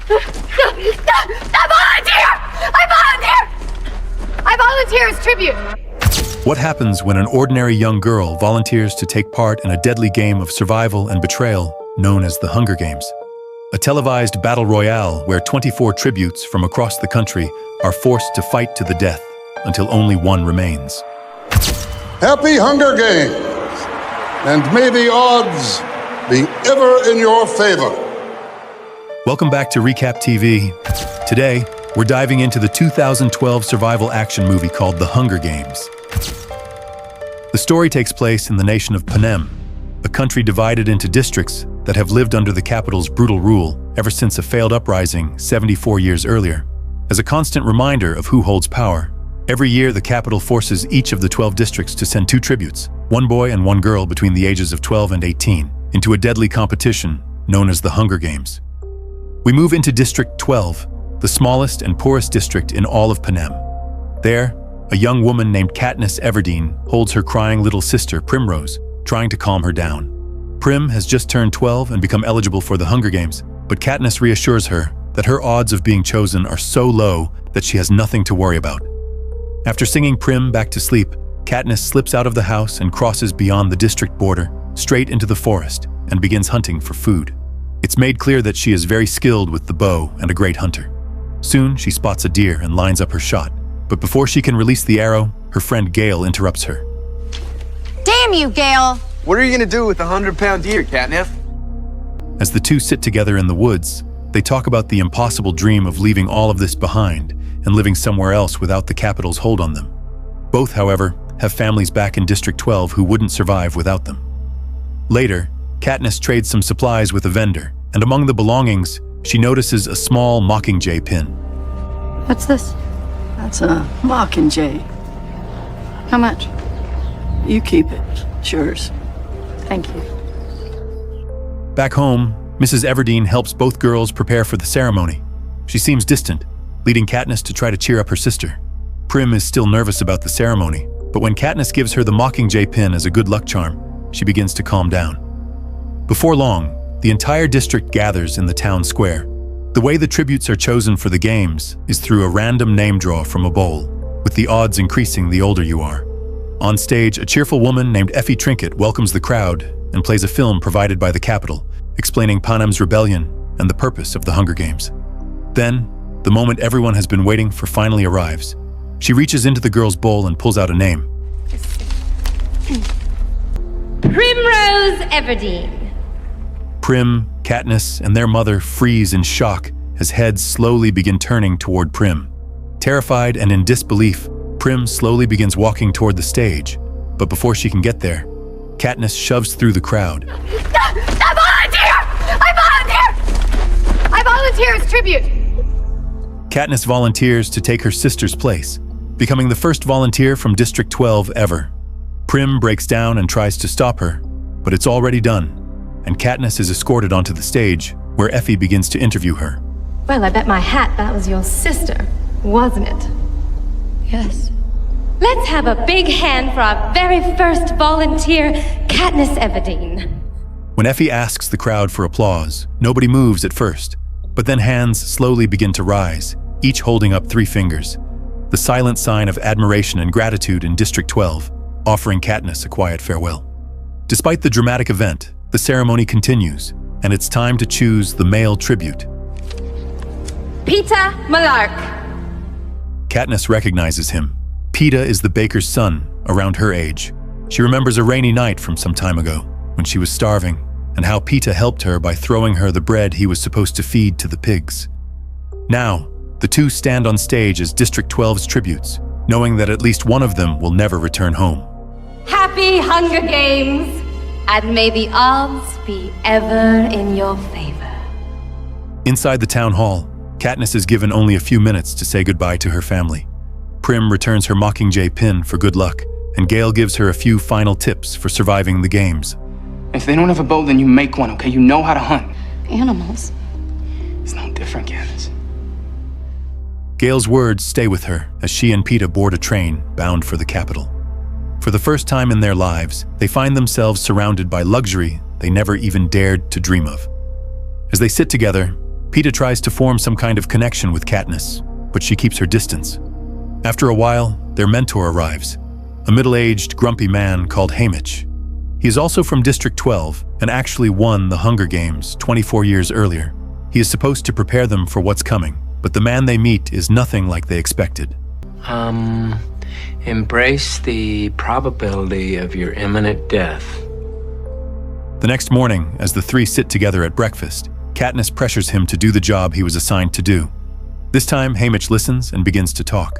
I volunteer as tribute! What happens when an ordinary young girl volunteers to take part in a deadly game of survival and betrayal known as the Hunger Games? A televised battle royale where 24 tributes from across the country are forced to fight to the death until only one remains. Happy Hunger Games, and may the odds be ever in your favor. Welcome back to Recap TV. Today, we're diving into the 2012 survival action movie called The Hunger Games. The story takes place in the nation of Panem, a country divided into districts that have lived under the capital's brutal rule ever since a failed uprising 74 years earlier. As a constant reminder of who holds power, every year the capital forces each of the 12 districts to send 2 tributes, one boy and one girl between the ages of 12 and 18, into a deadly competition known as the Hunger Games. We move into District 12, the smallest and poorest district in all of Panem. There, a young woman named Katniss Everdeen holds her crying little sister, Primrose, trying to calm her down. Prim has just turned 12 and become eligible for the Hunger Games, but Katniss reassures her that her odds of being chosen are so low that she has nothing to worry about. After singing Prim back to sleep, Katniss slips out of the house and crosses beyond the district border, straight into the forest, and begins hunting for food. It's made clear that she is very skilled with the bow and a great hunter. Soon, she spots a deer and lines up her shot. But before she can release the arrow, her friend Gale interrupts her. Damn you, Gale! What are you gonna do with a 100-pound deer, Katniss? As the two sit together in the woods, they talk about the impossible dream of leaving all of this behind and living somewhere else without the capital's hold on them. Both, however, have families back in District 12 who wouldn't survive without them. Later, Katniss trades some supplies with a vendor, and among the belongings, she notices a small mockingjay pin. What's this? That's a mockingjay. How much? You keep it. It's yours. Thank you. Back home, Mrs. Everdeen helps both girls prepare for the ceremony. She seems distant, leading Katniss to try to cheer up her sister. Prim is still nervous about the ceremony, but when Katniss gives her the mockingjay pin as a good luck charm, she begins to calm down. Before long, the entire district gathers in the town square. The way the tributes are chosen for the games is through a random name draw from a bowl, with the odds increasing the older you are. On stage, a cheerful woman named Effie Trinket welcomes the crowd and plays a film provided by the capital, explaining Panem's rebellion and the purpose of the Hunger Games. Then, the moment everyone has been waiting for finally arrives. She reaches into the girl's bowl and pulls out a name. Primrose Everdeen. Prim, Katniss, and their mother freeze in shock as heads slowly begin turning toward Prim. Terrified and in disbelief, Prim slowly begins walking toward the stage, but before she can get there, Katniss shoves through the crowd. I volunteer as tribute! Katniss volunteers to take her sister's place, becoming the first volunteer from District 12 ever. Prim breaks down and tries to stop her, but it's already done, and Katniss is escorted onto the stage, where Effie begins to interview her. Well, I bet my hat that was your sister, wasn't it? Yes. Let's have a big hand for our very first volunteer, Katniss Everdeen. When Effie asks the crowd for applause, nobody moves at first, but then hands slowly begin to rise, each holding up 3 fingers, the silent sign of admiration and gratitude in District 12, offering Katniss a quiet farewell. Despite the dramatic event, the ceremony continues, and it's time to choose the male tribute. Peter Malark. Katniss recognizes him. Peeta is the baker's son, around her age. She remembers a rainy night from some time ago, when she was starving, and how Peeta helped her by throwing her the bread he was supposed to feed to the pigs. Now, the two stand on stage as District 12's tributes, knowing that at least one of them will never return home. Happy Hunger Games, and may the odds be ever in your favor. Inside the town hall, Katniss is given only a few minutes to say goodbye to her family. Prim returns her mockingjay pin for good luck, and Gale gives her a few final tips for surviving the games. If they don't have a bow, then you make one, okay? You know how to hunt. Animals. It's no different, Katniss. Gale's words stay with her as she and Peeta board a train bound for the capital. For the first time in their lives, they find themselves surrounded by luxury they never even dared to dream of. As they sit together, Peeta tries to form some kind of connection with Katniss, but she keeps her distance. After a while, their mentor arrives, a middle-aged, grumpy man called Haymitch. He is also from District 12 and actually won the Hunger Games 24 years earlier. He is supposed to prepare them for what's coming, but the man they meet is nothing like they expected. Embrace the probability of your imminent death. The next morning, as the three sit together at breakfast, Katniss pressures him to do the job he was assigned to do. This time, Haymitch listens and begins to talk.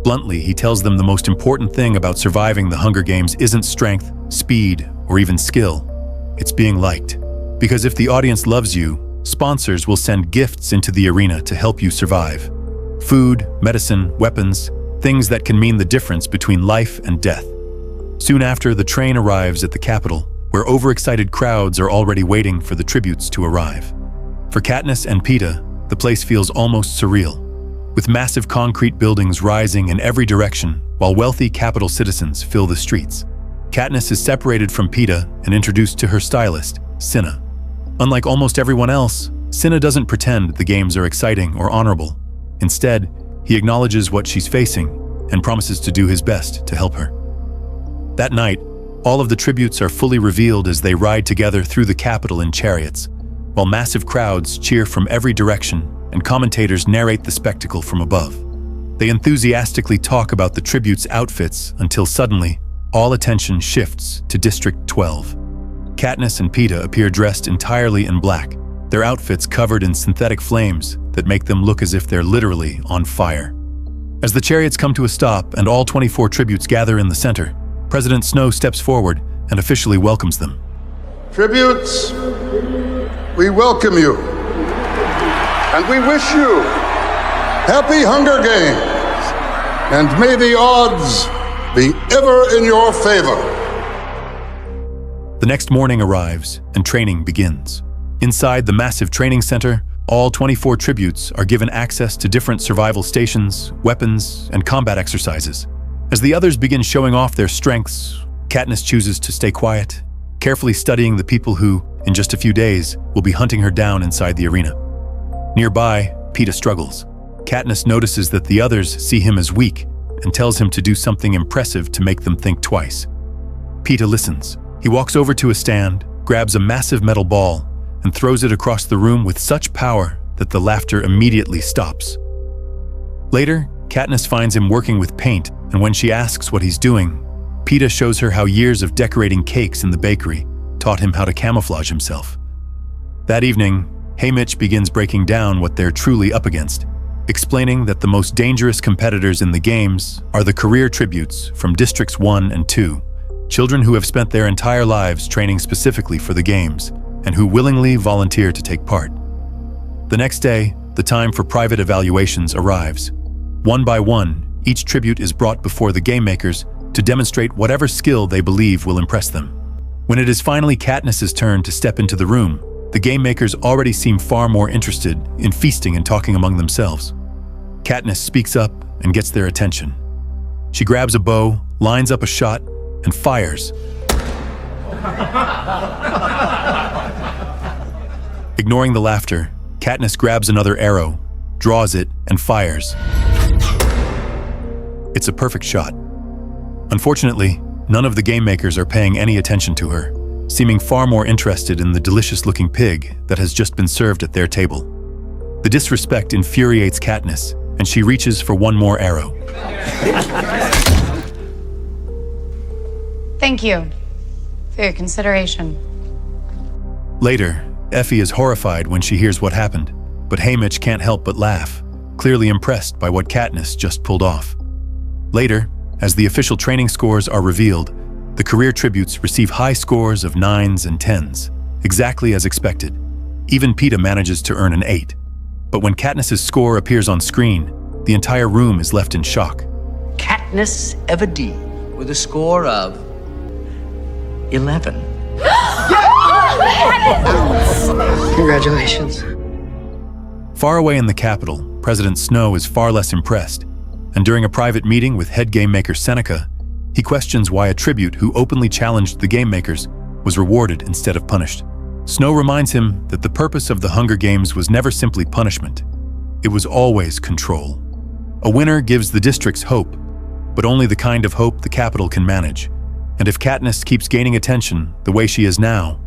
Bluntly, he tells them the most important thing about surviving the Hunger Games isn't strength, speed, or even skill. It's being liked. Because if the audience loves you, sponsors will send gifts into the arena to help you survive. Food, medicine, weapons, things that can mean the difference between life and death. Soon after, the train arrives at the capital, where overexcited crowds are already waiting for the tributes to arrive. For Katniss and Peeta, the place feels almost surreal, with massive concrete buildings rising in every direction while wealthy capital citizens fill the streets. Katniss is separated from Peeta and introduced to her stylist, Cinna. Unlike almost everyone else, Cinna doesn't pretend the games are exciting or honorable. Instead, he acknowledges what she's facing and promises to do his best to help her. That night, all of the tributes are fully revealed as they ride together through the capital in chariots, while massive crowds cheer from every direction and commentators narrate the spectacle from above. They enthusiastically talk about the tributes' outfits until suddenly, all attention shifts to District 12. Katniss and Peeta appear dressed entirely in black, their outfits covered in synthetic flames that make them look as if they're literally on fire. As the chariots come to a stop and all 24 tributes gather in the center, President Snow steps forward and officially welcomes them. Tributes, we welcome you, and we wish you happy Hunger Games, and may the odds be ever in your favor. The next morning arrives, and training begins. Inside the massive training center, all 24 tributes are given access to different survival stations, weapons, and combat exercises. As the others begin showing off their strengths, Katniss chooses to stay quiet, carefully studying the people who, in just a few days, will be hunting her down inside the arena. Nearby, Peeta struggles. Katniss notices that the others see him as weak and tells him to do something impressive to make them think twice. Peeta listens. He walks over to a stand, grabs a massive metal ball, and throws it across the room with such power that the laughter immediately stops. Later, Katniss finds him working with paint, and when she asks what he's doing, Peeta shows her how years of decorating cakes in the bakery taught him how to camouflage himself. That evening, Haymitch begins breaking down what they're truly up against, explaining that the most dangerous competitors in the games are the career tributes from Districts 1 and 2, children who have spent their entire lives training specifically for the games and who willingly volunteer to take part. The next day, the time for private evaluations arrives. One by one, each tribute is brought before the game makers to demonstrate whatever skill they believe will impress them. When it is finally Katniss's turn to step into the room, the game makers already seem far more interested in feasting and talking among themselves. Katniss speaks up and gets their attention. She grabs a bow, lines up a shot, and fires. Ignoring the laughter, Katniss grabs another arrow, draws it, and fires. It's a perfect shot. Unfortunately, none of the game makers are paying any attention to her, seeming far more interested in the delicious-looking pig that has just been served at their table. The disrespect infuriates Katniss, and she reaches for one more arrow. Thank you for your consideration. Later, Effie is horrified when she hears what happened, but Haymitch can't help but laugh, clearly impressed by what Katniss just pulled off. Later, as the official training scores are revealed, the career tributes receive high scores of 9s and 10s, exactly as expected. Even Peeta manages to earn an 8. But when Katniss's score appears on screen, the entire room is left in shock. Katniss Everdeen with a score of 11. Congratulations. Far away in the capital, President Snow is far less impressed, and during a private meeting with head game maker Seneca, he questions why a tribute who openly challenged the game makers was rewarded instead of punished. Snow reminds him that the purpose of the Hunger Games was never simply punishment. It was always control. A winner gives the districts hope, but only the kind of hope the capital can manage. And if Katniss keeps gaining attention the way she is now,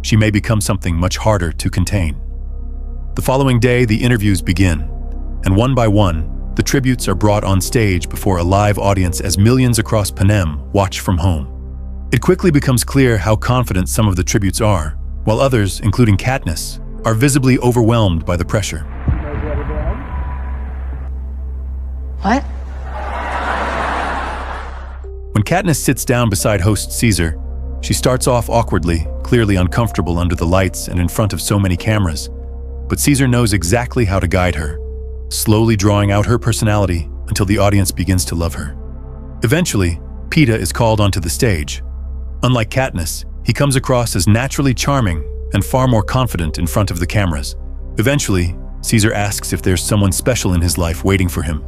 she may become something much harder to contain. The following day, the interviews begin, and one by one, the tributes are brought on stage before a live audience as millions across Panem watch from home. It quickly becomes clear how confident some of the tributes are, while others, including Katniss, are visibly overwhelmed by the pressure. What? When Katniss sits down beside host Caesar, she starts off awkwardly, clearly uncomfortable under the lights and in front of so many cameras. But Caesar knows exactly how to guide her, slowly drawing out her personality until the audience begins to love her. Eventually, Peeta is called onto the stage. Unlike Katniss, he comes across as naturally charming and far more confident in front of the cameras. Eventually, Caesar asks if there's someone special in his life waiting for him.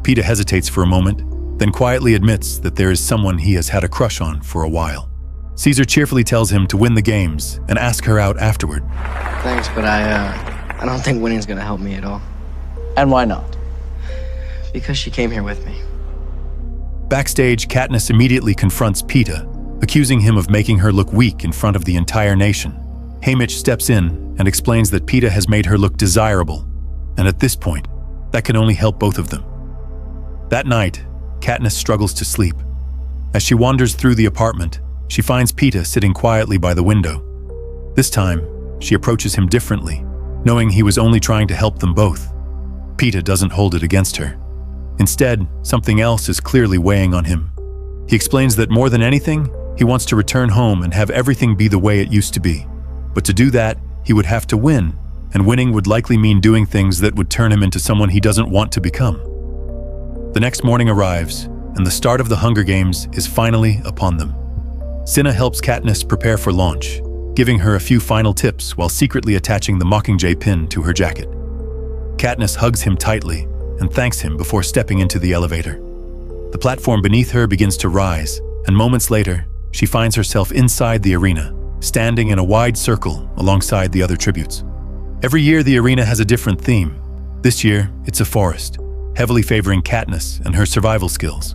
Peeta hesitates for a moment, then quietly admits that there is someone he has had a crush on for a while. Caesar cheerfully tells him to win the games and ask her out afterward. Thanks, but I don't think winning's gonna help me at all. And why not? Because she came here with me. Backstage, Katniss immediately confronts Peeta, accusing him of making her look weak in front of the entire nation. Haymitch steps in and explains that Peeta has made her look desirable, and at this point, that can only help both of them. That night, Katniss struggles to sleep. As she wanders through the apartment, she finds Peeta sitting quietly by the window. This time, she approaches him differently, knowing he was only trying to help them both. Peeta doesn't hold it against her. Instead, something else is clearly weighing on him. He explains that more than anything, he wants to return home and have everything be the way it used to be. But to do that, he would have to win, and winning would likely mean doing things that would turn him into someone he doesn't want to become. The next morning arrives, and the start of the Hunger Games is finally upon them. Cinna helps Katniss prepare for launch, giving her a few final tips while secretly attaching the Mockingjay pin to her jacket. Katniss hugs him tightly and thanks him before stepping into the elevator. The platform beneath her begins to rise, and moments later, she finds herself inside the arena, standing in a wide circle alongside the other tributes. Every year, the arena has a different theme. This year, it's a forest, heavily favoring Katniss and her survival skills.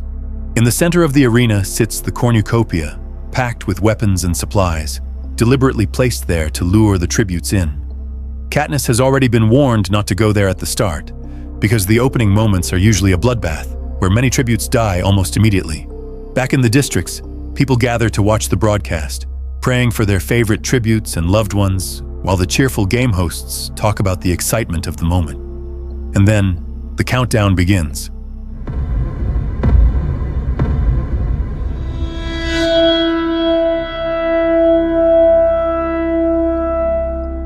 In the center of the arena sits the cornucopia, packed with weapons and supplies, deliberately placed there to lure the tributes in. Katniss has already been warned not to go there at the start, because the opening moments are usually a bloodbath, where many tributes die almost immediately. Back in the districts, people gather to watch the broadcast, praying for their favorite tributes and loved ones, while the cheerful game hosts talk about the excitement of the moment. And then, the countdown begins.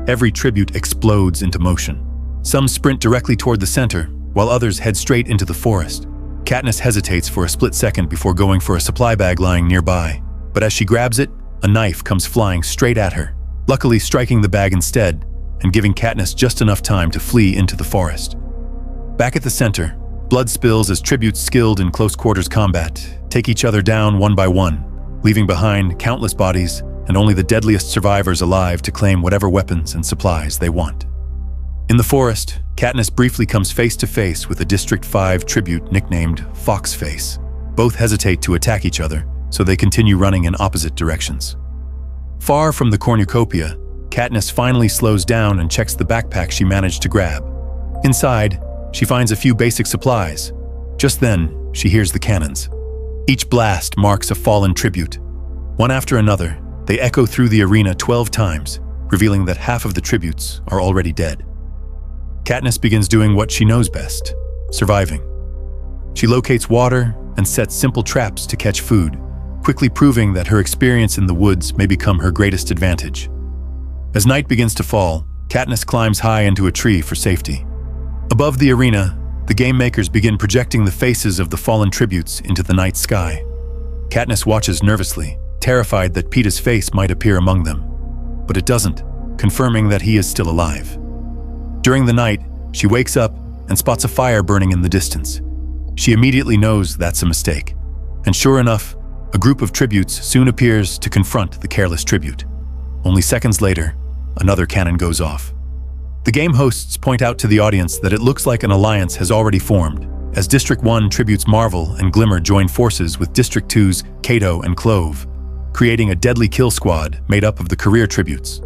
Every tribute explodes into motion. Some sprint directly toward the center, while others head straight into the forest. Katniss hesitates for a split second before going for a supply bag lying nearby, but as she grabs it, a knife comes flying straight at her, luckily striking the bag instead and giving Katniss just enough time to flee into the forest. Back at the center, blood spills as tributes skilled in close-quarters combat take each other down one by one, leaving behind countless bodies and only the deadliest survivors alive to claim whatever weapons and supplies they want. In the forest, Katniss briefly comes face to face with a District 5 tribute nicknamed Foxface. Both hesitate to attack each other, so they continue running in opposite directions. Far from the cornucopia, Katniss finally slows down and checks the backpack she managed to grab. Inside, she finds a few basic supplies. Just then, she hears the cannons. Each blast marks a fallen tribute. One after another, they echo through the arena 12 times, revealing that half of the tributes are already dead. Katniss begins doing what she knows best, surviving. She locates water and sets simple traps to catch food, quickly proving that her experience in the woods may become her greatest advantage. As night begins to fall, Katniss climbs high into a tree for safety. Above the arena, the game makers begin projecting the faces of the fallen tributes into the night sky. Katniss watches nervously, terrified that Peeta's face might appear among them. But it doesn't, confirming that he is still alive. During the night, she wakes up and spots a fire burning in the distance. She immediately knows that's a mistake. And sure enough, a group of tributes soon appears to confront the careless tribute. Only seconds later, another cannon goes off. The game hosts point out to the audience that it looks like an alliance has already formed, as District 1 tributes Marvel and Glimmer join forces with District 2's Kato and Clove, creating a deadly kill squad made up of the career tributes.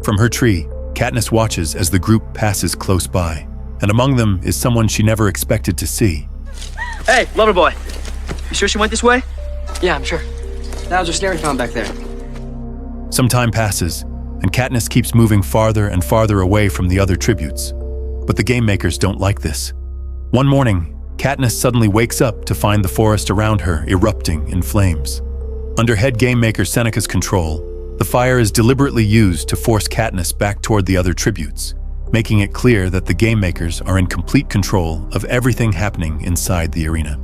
From her tree, Katniss watches as the group passes close by, and among them is someone she never expected to see. Hey, lover boy. You sure she went this way? Yeah, I'm sure. That was her snare found back there. Some time passes, and Katniss keeps moving farther and farther away from the other tributes. But the game makers don't like this. One morning, Katniss suddenly wakes up to find the forest around her erupting in flames. Under head game maker Seneca's control, the fire is deliberately used to force Katniss back toward the other tributes, making it clear that the game makers are in complete control of everything happening inside the arena.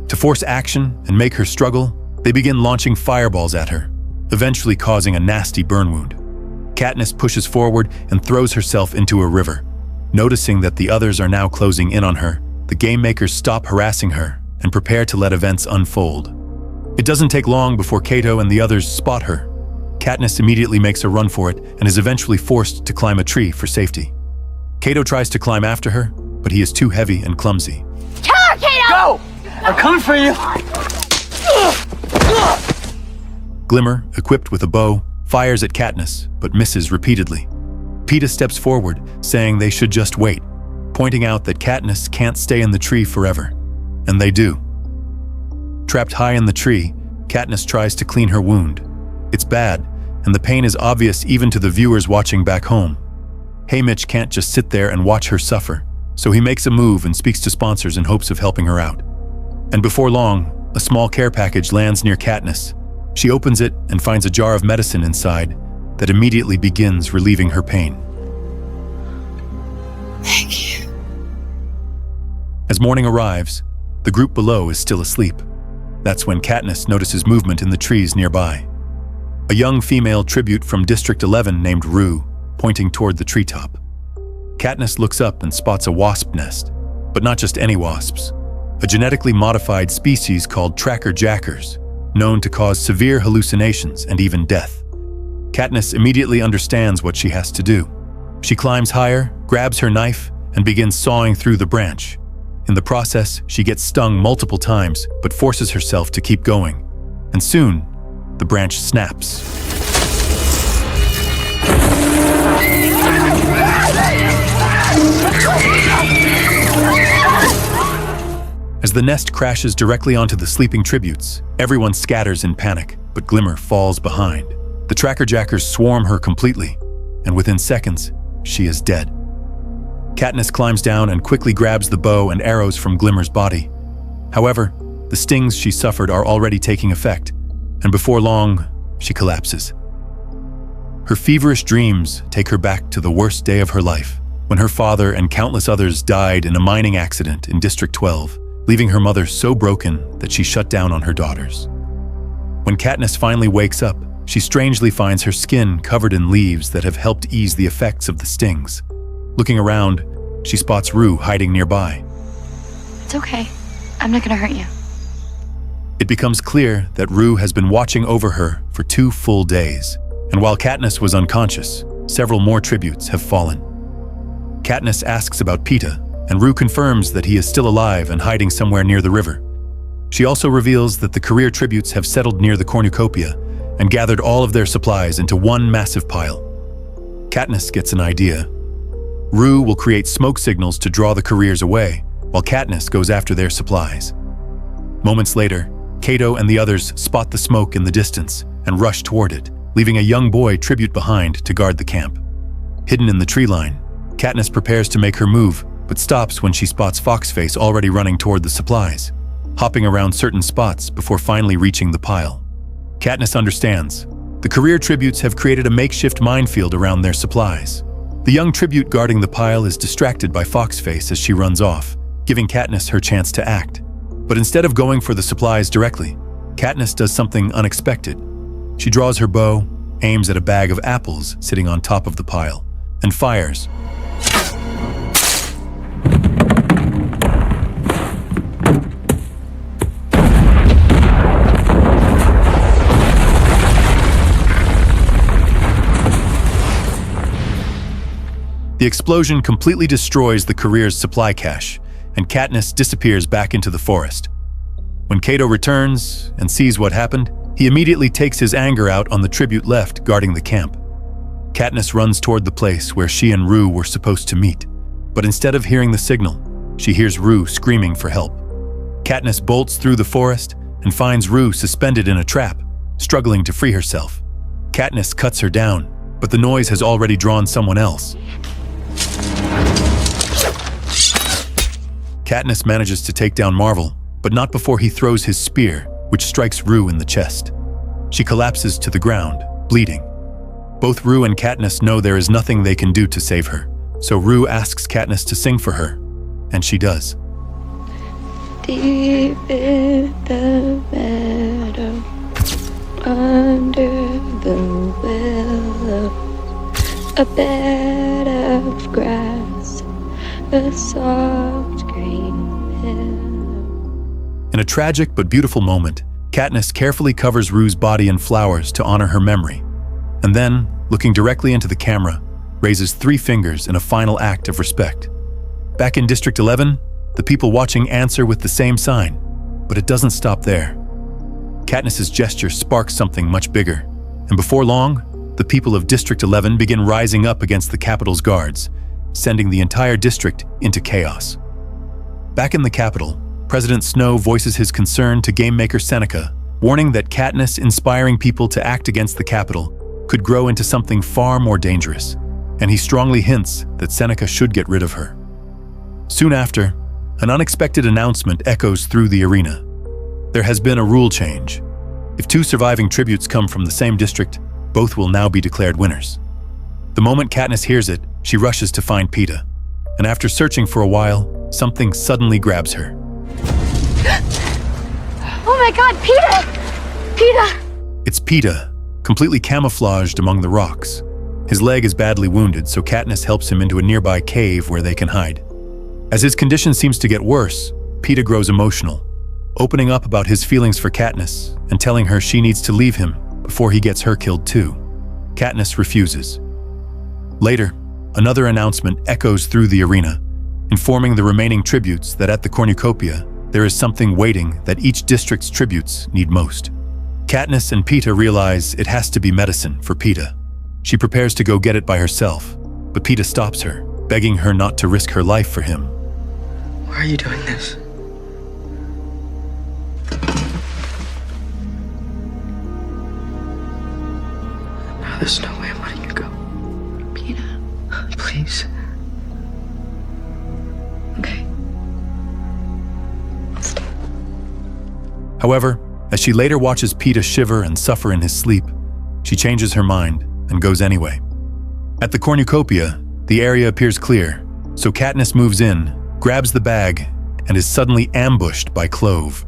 To force action and make her struggle, they begin launching fireballs at her, eventually causing a nasty burn wound. Katniss pushes forward and throws herself into a river. Noticing that the others are now closing in on her, the game makers stop harassing her and prepare to let events unfold. It doesn't take long before Kato and the others spot her. Katniss immediately makes a run for it and is eventually forced to climb a tree for safety. Kato tries to climb after her, but he is too heavy and clumsy. Kill her, Kato! Go! I'm coming for you! Glimmer, equipped with a bow, fires at Katniss, but misses repeatedly. Peeta steps forward, saying they should just wait, pointing out that Katniss can't stay in the tree forever. And they do. Trapped high in the tree, Katniss tries to clean her wound. It's bad, and the pain is obvious even to the viewers watching back home. Haymitch can't just sit there and watch her suffer, so he makes a move and speaks to sponsors in hopes of helping her out. And before long, a small care package lands near Katniss. She opens it and finds a jar of medicine inside that immediately begins relieving her pain. Thank you. As morning arrives, the group below is still asleep. That's when Katniss notices movement in the trees nearby. A young female tribute from District 11 named Rue, pointing toward the treetop. Katniss looks up and spots a wasp nest, but not just any wasps. A genetically modified species called tracker jackers, known to cause severe hallucinations and even death. Katniss immediately understands what she has to do. She climbs higher, grabs her knife, and begins sawing through the branch. In the process, she gets stung multiple times, but forces herself to keep going. And soon, the branch snaps. As the nest crashes directly onto the sleeping tributes, everyone scatters in panic, but Glimmer falls behind. The tracker jackers swarm her completely, and within seconds, she is dead. Katniss climbs down and quickly grabs the bow and arrows from Glimmer's body. However, the stings she suffered are already taking effect, and before long, she collapses. Her feverish dreams take her back to the worst day of her life, when her father and countless others died in a mining accident in District 12, leaving her mother so broken that she shut down on her daughters. When Katniss finally wakes up, she strangely finds her skin covered in leaves that have helped ease the effects of the stings. Looking around, she spots Rue hiding nearby. It's okay. I'm not gonna hurt you. It becomes clear that Rue has been watching over her for 2 full days, and while Katniss was unconscious, several more tributes have fallen. Katniss asks about Peeta, and Rue confirms that he is still alive and hiding somewhere near the river. She also reveals that the career tributes have settled near the cornucopia and gathered all of their supplies into one massive pile. Katniss gets an idea. Rue will create smoke signals to draw the careers away, while Katniss goes after their supplies. Moments later, Kato and the others spot the smoke in the distance and rush toward it, leaving a young boy tribute behind to guard the camp. Hidden in the tree line, Katniss prepares to make her move, but stops when she spots Foxface already running toward the supplies, hopping around certain spots before finally reaching the pile. Katniss understands. The career tributes have created a makeshift minefield around their supplies. The young tribute guarding the pile is distracted by Foxface as she runs off, giving Katniss her chance to act. But instead of going for the supplies directly, Katniss does something unexpected. She draws her bow, aims at a bag of apples sitting on top of the pile, and fires. The explosion completely destroys the career's supply cache, and Katniss disappears back into the forest. When Cato returns and sees what happened, he immediately takes his anger out on the tribute left guarding the camp. Katniss runs toward the place where she and Rue were supposed to meet, but instead of hearing the signal, she hears Rue screaming for help. Katniss bolts through the forest and finds Rue suspended in a trap, struggling to free herself. Katniss cuts her down, but the noise has already drawn someone else. Katniss manages to take down Marvel, but not before he throws his spear, which strikes Rue in the chest. She collapses to the ground, bleeding. Both Rue and Katniss know there is nothing they can do to save her, so Rue asks Katniss to sing for her, and she does. Deep in the meadow, under the willow, a bed of grass, a soft green pillow. In a tragic but beautiful moment, Katniss carefully covers Rue's body in flowers to honor her memory, and then, looking directly into the camera, raises 3 fingers in a final act of respect. Back in District 11, the people watching answer with the same sign, but it doesn't stop there. Katniss's gesture sparks something much bigger, and before long, the people of District 11 begin rising up against the Capitol's guards, sending the entire district into chaos. Back in the Capitol, President Snow voices his concern to game maker Seneca, warning that Katniss inspiring people to act against the Capitol could grow into something far more dangerous, and he strongly hints that Seneca should get rid of her. Soon after, an unexpected announcement echoes through the arena. There has been a rule change. If 2 surviving tributes come from the same district, both will now be declared winners. The moment Katniss hears it, she rushes to find Peeta, and after searching for a while, something suddenly grabs her. Oh my god, Peeta! Peeta! It's Peeta, completely camouflaged among the rocks. His leg is badly wounded, so Katniss helps him into a nearby cave where they can hide. As his condition seems to get worse, Peeta grows emotional, opening up about his feelings for Katniss and telling her she needs to leave him before he gets her killed too. Katniss refuses. Later, another announcement echoes through the arena, informing the remaining tributes that at the cornucopia, there is something waiting that each district's tributes need most. Katniss and Peeta realize it has to be medicine for Peeta. She prepares to go get it by herself, but Peeta stops her, begging her not to risk her life for him. Why are you doing this? No, there's no way I'm letting you go. Peeta. Please. Okay. However, as she later watches Peeta shiver and suffer in his sleep, she changes her mind and goes anyway. At the cornucopia, the area appears clear, so Katniss moves in, grabs the bag, and is suddenly ambushed by Clove.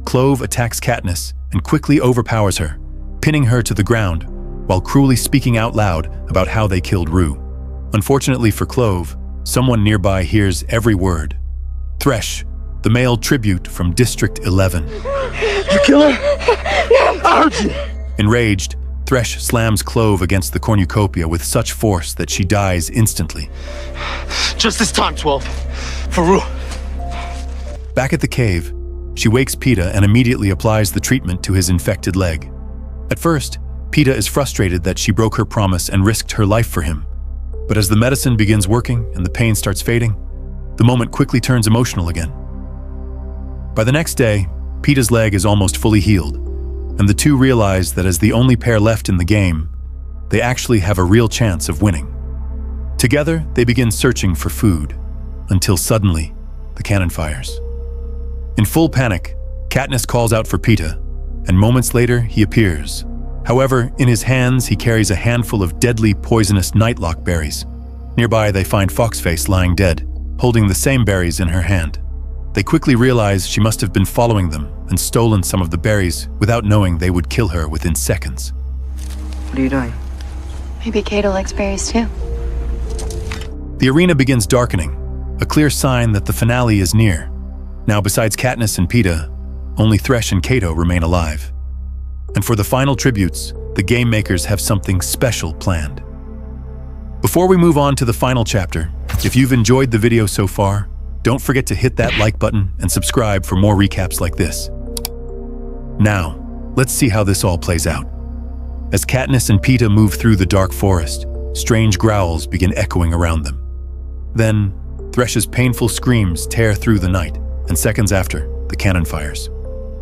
Clove attacks Katniss and quickly overpowers her, pinning her to the ground, while cruelly speaking out loud about how they killed Rue. Unfortunately for Clove, someone nearby hears every word. Thresh, the male tribute from District 11. You kill her? I heard you. Enraged, Thresh slams Clove against the cornucopia with such force that she dies instantly. Just this time, 12. For Rue. Back at the cave, she wakes Peeta and immediately applies the treatment to his infected leg. At first, Peeta is frustrated that she broke her promise and risked her life for him. But as the medicine begins working and the pain starts fading, the moment quickly turns emotional again. By the next day, Peeta's leg is almost fully healed, and the two realize that as the only pair left in the game, they actually have a real chance of winning. Together, they begin searching for food, until suddenly, the cannon fires. In full panic, Katniss calls out for Peeta, and moments later, he appears. However, in his hands, he carries a handful of deadly, poisonous nightlock berries. Nearby, they find Foxface lying dead, holding the same berries in her hand. They quickly realize she must have been following them and stolen some of the berries without knowing they would kill her within seconds. What are you doing? Maybe Cato likes berries too. The arena begins darkening, a clear sign that the finale is near. Now, besides Katniss and Peeta, only Thresh and Cato remain alive. And for the final tributes, the game makers have something special planned. Before we move on to the final chapter, if you've enjoyed the video so far, don't forget to hit that like button and subscribe for more recaps like this. Now, let's see how this all plays out. As Katniss and Peeta move through the dark forest, strange growls begin echoing around them. Then, Thresh's painful screams tear through the night, and seconds after, the cannon fires.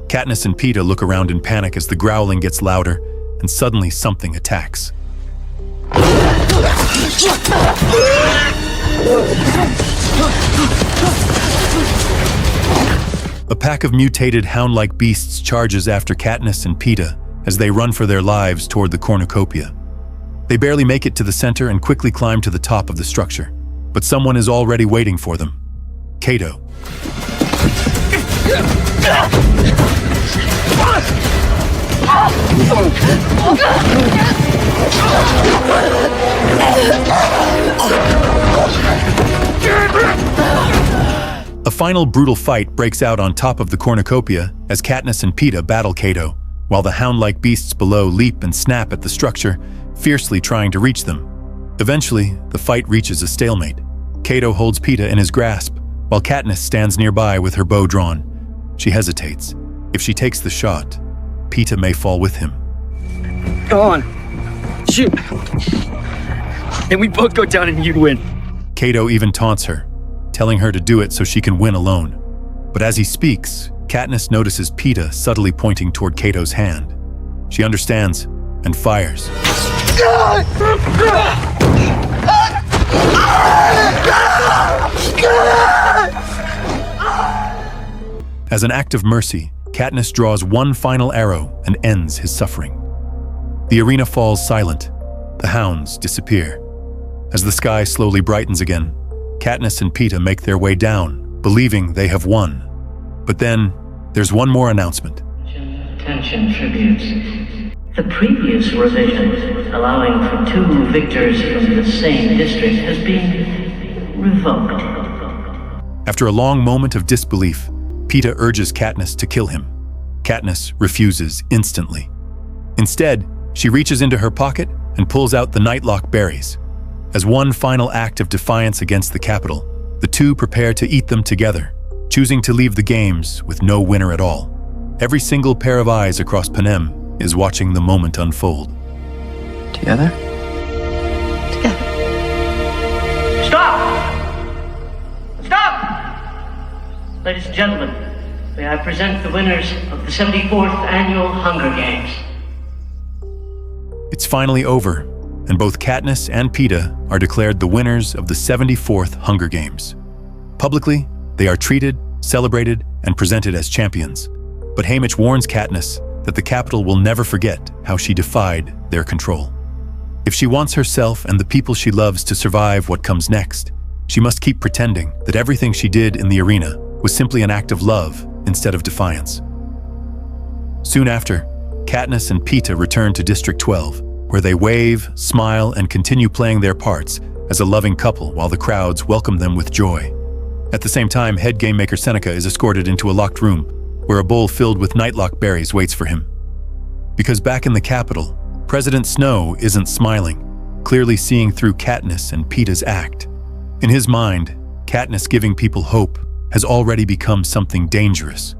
Katniss and Peeta look around in panic as the growling gets louder, and suddenly something attacks. A pack of mutated hound-like beasts charges after Katniss and Peeta as they run for their lives toward the cornucopia. They barely make it to the center and quickly climb to the top of the structure, but someone is already waiting for them. Cato. A final brutal fight breaks out on top of the cornucopia as Katniss and Peeta battle Cato, while the hound-like beasts below leap and snap at the structure, fiercely trying to reach them. Eventually, the fight reaches a stalemate. Cato holds Peeta in his grasp, while Katniss stands nearby with her bow drawn. She hesitates. If she takes the shot, Peeta may fall with him. Go on. Shoot. Then we both go down and you win. Cato even taunts her, telling her to do it so she can win alone. But as he speaks, Katniss notices Peeta subtly pointing toward Cato's hand. She understands and fires. As an act of mercy, Katniss draws one final arrow and ends his suffering. The arena falls silent. The hounds disappear. As the sky slowly brightens again, Katniss and Peeta make their way down, believing they have won. But then, there's one more announcement. Attention tributes. The previous revision, allowing for 2 victors from the same district, has been revoked. After a long moment of disbelief, Peeta urges Katniss to kill him. Katniss refuses instantly. Instead, she reaches into her pocket and pulls out the nightlock berries. As one final act of defiance against the Capitol, the two prepare to eat them together, choosing to leave the games with no winner at all. Every single pair of eyes across Panem is watching the moment unfold. Together? Together. Stop! Stop! Ladies and gentlemen, may I present the winners of the 74th Annual Hunger Games. It's finally over, and both Katniss and Peeta are declared the winners of the 74th Hunger Games. Publicly, they are treated, celebrated, and presented as champions. But Haymitch warns Katniss that the Capitol will never forget how she defied their control. If she wants herself and the people she loves to survive what comes next, she must keep pretending that everything she did in the arena was simply an act of love instead of defiance. Soon after, Katniss and Peeta return to District 12, where they wave, smile, and continue playing their parts as a loving couple while the crowds welcome them with joy. At the same time, head game maker Seneca is escorted into a locked room where a bowl filled with nightlock berries waits for him. Because back in the Capitol, President Snow isn't smiling, clearly seeing through Katniss and Peeta's act. In his mind, Katniss giving people hope has already become something dangerous,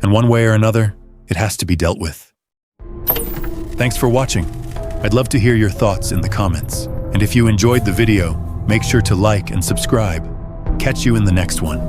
and one way or another, it has to be dealt with. Thanks for watching. I'd love to hear your thoughts in the comments. And if you enjoyed the video, make sure to like and subscribe. Catch you in the next one.